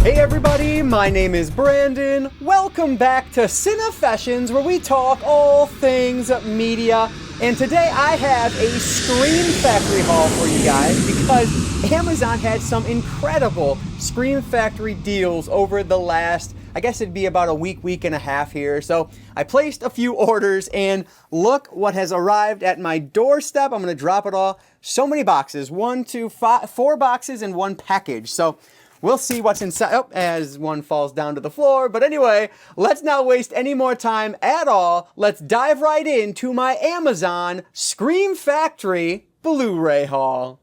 Hey everybody, my name is Brandon. Welcome back to Cinefessions, where we talk all things media. And today I have a Scream Factory haul for you guys because Amazon had some incredible Scream Factory deals over the last, I guess it'd be about a week and a half here. So I placed a few orders and look what has arrived at my doorstep. I'm going to drop it all. So many boxes, 1, 2, 5, 4 boxes and 1 package. So we'll see what's inside, as one falls down to the floor. But anyway, let's not waste any more time at all. Let's dive right into my Amazon Scream Factory Blu-ray haul.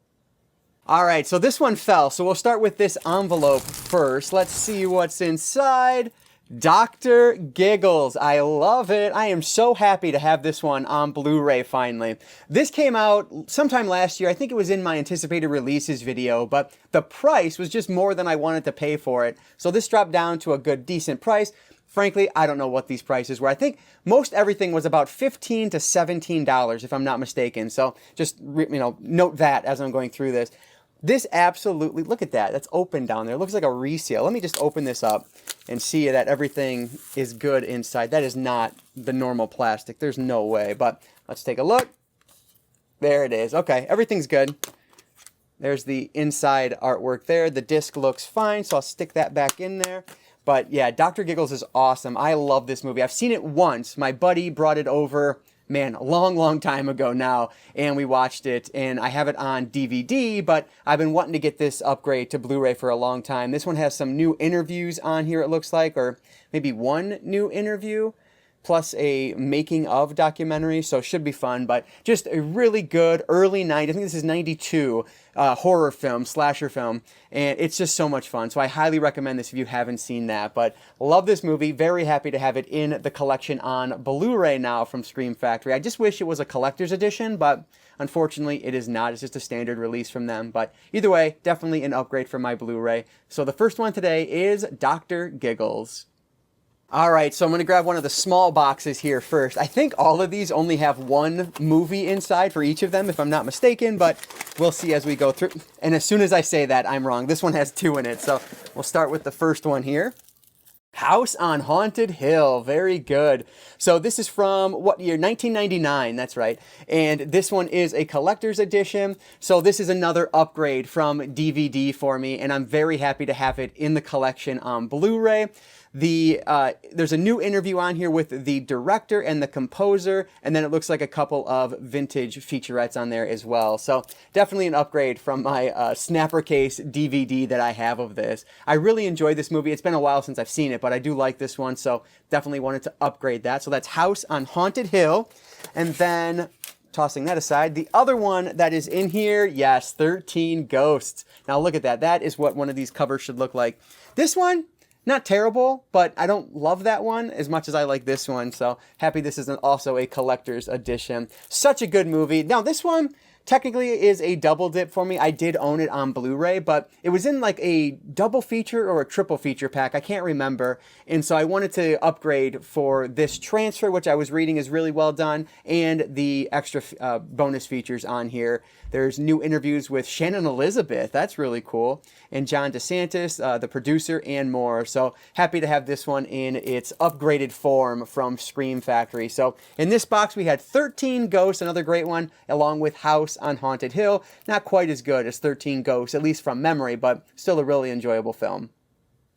All right, so this one fell. So we'll start with this envelope first. Let's see what's inside. Dr. Giggles. I love it. I am so happy to have this one on Blu-ray finally. This came out sometime last year. I think it was in my anticipated releases video, but the price was just more than I wanted to pay for it. So this dropped down to a good, decent price. Frankly, I don't know what these prices were. I think most everything was about $15 to $17, if I'm not mistaken. So just, note that as I'm going through this. This absolutely, look at that. That's open down there. It looks like a reseal. Let me just open this up and see that everything is good inside. That is not the normal plastic. There's no way. But let's take a look. There it is. Okay, everything's good. There's the inside artwork there. The disc looks fine, so I'll stick that back in there. But yeah, Dr. Giggles is awesome. I love this movie. I've seen it once. My buddy brought it over, man, a long time ago now, and we watched it, and I have it on DVD, but I've been wanting to get this upgrade to Blu-ray for a long time. This one has some new interviews on here, it looks like, or maybe one new interview, plus a making of documentary, so it should be fun, but just a really good early 90s, I think this is 92, horror film, slasher film, and it's just so much fun. So I highly recommend this if you haven't seen that, but love this movie. Very happy to have it in the collection on Blu-ray now from Scream Factory. I just wish it was a collector's edition, but unfortunately it is not. It's just a standard release from them, but either way, definitely an upgrade for my Blu-ray. So the first one today is Dr. Giggles. All right, so I'm going to grab one of the small boxes here first. I think all of these only have one movie inside for each of them, if I'm not mistaken, but we'll see as we go through. And as soon as I say that, I'm wrong. This one has 2 in it, so we'll start with the first one here. House on Haunted Hill. Very good. So this is from what year? 1999. That's right. And this one is a collector's edition. So this is another upgrade from DVD for me, and I'm very happy to have it in the collection on Blu-ray. There's a new interview on here with the director and the composer, and then it looks like a couple of vintage featurettes on there as well. So definitely an upgrade from my snapper case DVD that I have of this. I really enjoyed this movie. It's been a while since I've seen it, but I do like this one, so definitely wanted to upgrade that. So that's House on Haunted Hill. And then, tossing that aside, the other one that is in here, yes, 13 Ghosts. Now look at that. That is what one of these covers should look like. This one, not terrible, but I don't love that one as much as I like this one. So happy this is also a collector's edition. Such a good movie. Now this one technically is a double dip for me. I did own it on Blu-ray, but it was in like a double feature or a triple feature pack. I can't remember. And so I wanted to upgrade for this transfer, which I was reading is really well done, and the extra bonus features on here. There's new interviews with Shannon Elizabeth. That's really cool. And John DeSantis, the producer, and more. So happy to have this one in its upgraded form from Scream Factory. So in this box, we had 13 Ghosts, another great one, along with House on Haunted Hill. Not quite as good as 13 Ghosts, at least from memory, but still a really enjoyable film.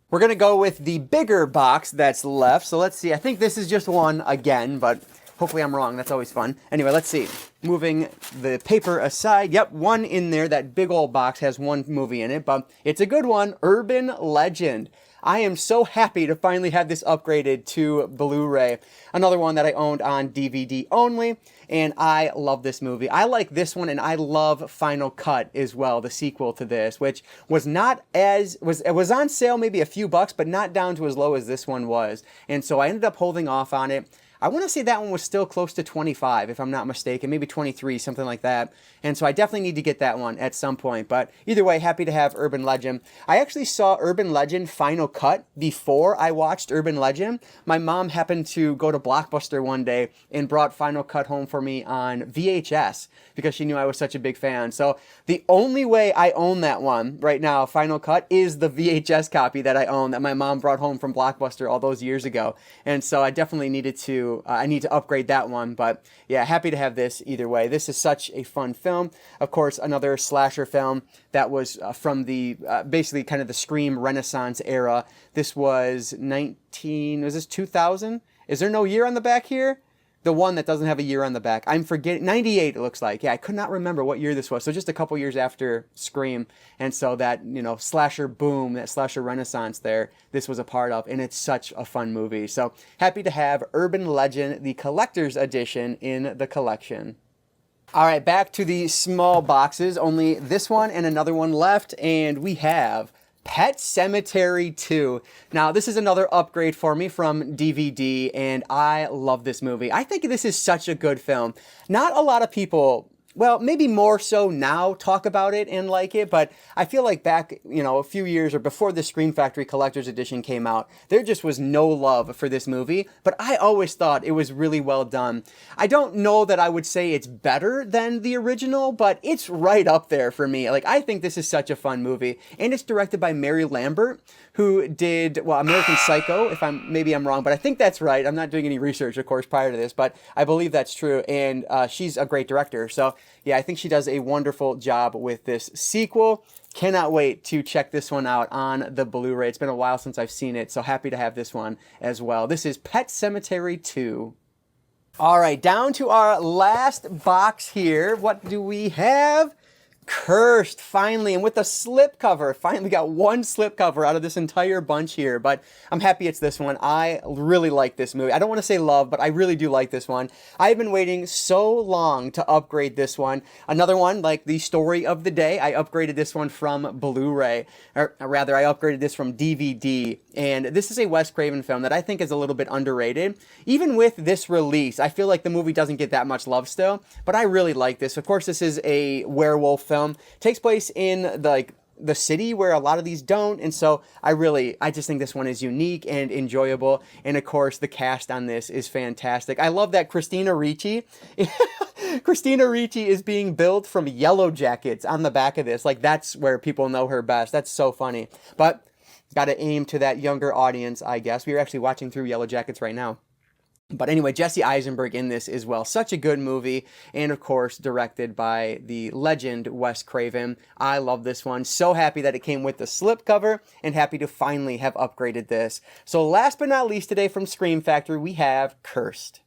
We're going to go with the bigger box that's left. So let's see. I think this is just one again, but hopefully I'm wrong. That's always fun. Anyway, let's see. Moving the paper aside. Yep, one in there. That big old box has one movie in it, but it's a good one. Urban Legend. I am so happy to finally have this upgraded to Blu-ray. Another one that I owned on DVD only, and I love this movie. I like this one, and I love Final Cut as well, the sequel to this, which was it was on sale maybe a few bucks, but not down to as low as this one was. And so I ended up holding off on it. I want to say that one was still close to 25, if I'm not mistaken, maybe 23, something like that. And so I definitely need to get that one at some point. But either way, happy to have Urban Legend. I actually saw Urban Legend Final Cut before I watched Urban Legend. My mom happened to go to Blockbuster one day and brought Final Cut home for me on VHS because she knew I was such a big fan. So the only way I own that one right now, Final Cut, is the VHS copy that I own that my mom brought home from Blockbuster all those years ago. And so I definitely needed to, I need to upgrade that one. But yeah, happy to have this either way. This is such a fun film. Of course, another slasher film that was from the, basically kind of the Scream Renaissance era. This was 2000? Is there no year on the back here? The one that doesn't have a year on the back. I'm forgetting. 98 it looks like. Yeah, I could not remember what year this was. So just a couple years after Scream. And so that, you know, slasher boom, that slasher renaissance there, this was a part of. And it's such a fun movie. So happy to have Urban Legend, the collector's edition, in the collection. All right, back to the small boxes. Only this one and another one left. And we have Pet Sematary 2. Now, this is another upgrade for me from DVD, and I love this movie. I think this is such a good film. Not a lot of people, well, maybe more so now, talk about it and like it, but I feel like back, you know, a few years or before the Scream Factory Collector's Edition came out, there just was no love for this movie, but I always thought it was really well done. I don't know that I would say it's better than the original, but it's right up there for me. Like, I think this is such a fun movie, and it's directed by Mary Lambert, who did, well, American Psycho, maybe I'm wrong, but I think that's right. I'm not doing any research, of course, prior to this, but I believe that's true, and she's a great director, so yeah, I think she does a wonderful job with this sequel. Cannot wait to check this one out on the Blu-ray. It's been a while since I've seen it, so happy to have this one as well. This is Pet Sematary 2. All right, down to our last box here. What do we have? Cursed, finally, and with a slipcover. Finally got one slipcover out of this entire bunch here, but I'm happy it's this one. I really like this movie. I don't want to say love, but I really do like this one. I've been waiting so long to upgrade this one. Another one, like the story of the day, I upgraded this one from Blu-ray, or rather, I upgraded this from DVD, and this is a Wes Craven film that I think is a little bit underrated. Even with this release, I feel like the movie doesn't get that much love still, but I really like this. Of course, this is a werewolf film. Takes place in the city where a lot of these don't, and so I just think this one is unique and enjoyable, and of course the cast on this is fantastic. I love that Christina Ricci Christina Ricci is being billed from Yellow Jackets on the back of this. Like, that's where people know her best. That's so funny, but gotta aim to that younger audience, I guess. We're actually watching through Yellow Jackets right now. But anyway, Jesse Eisenberg in this as well. Such a good movie. And of course, directed by the legend Wes Craven. I love this one. So happy that it came with the slipcover, and happy to finally have upgraded this. So last but not least today from Scream Factory, we have Cursed.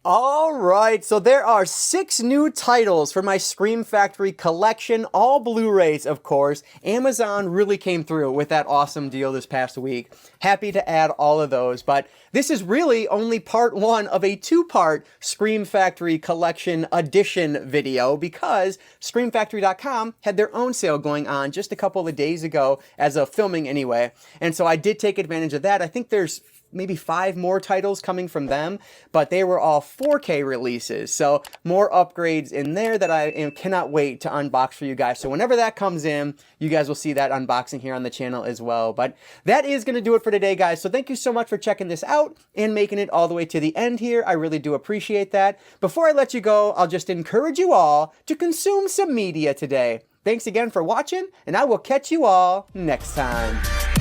All right, so there are 6 new titles for my Scream Factory collection, all Blu-rays, of course. Amazon really came through with that awesome deal this past week. Happy to add all of those, but this is really only part 1 of a 2-part Scream Factory collection edition video, because ScreamFactory.com had their own sale going on just a couple of days ago, as of filming anyway, and so I did take advantage of that. I think there's maybe 5 more titles coming from them, but they were all 4K releases, so more upgrades in there that I cannot wait to unbox for you guys. So whenever that comes in, you guys will see that unboxing here on the channel as well. But that is going to do it for today, guys. So thank you so much for checking this out and making it all the way to the end here. I really do appreciate that. Before I let you go, I'll just encourage you all to consume some media today. Thanks again for watching, and I will catch you all next time.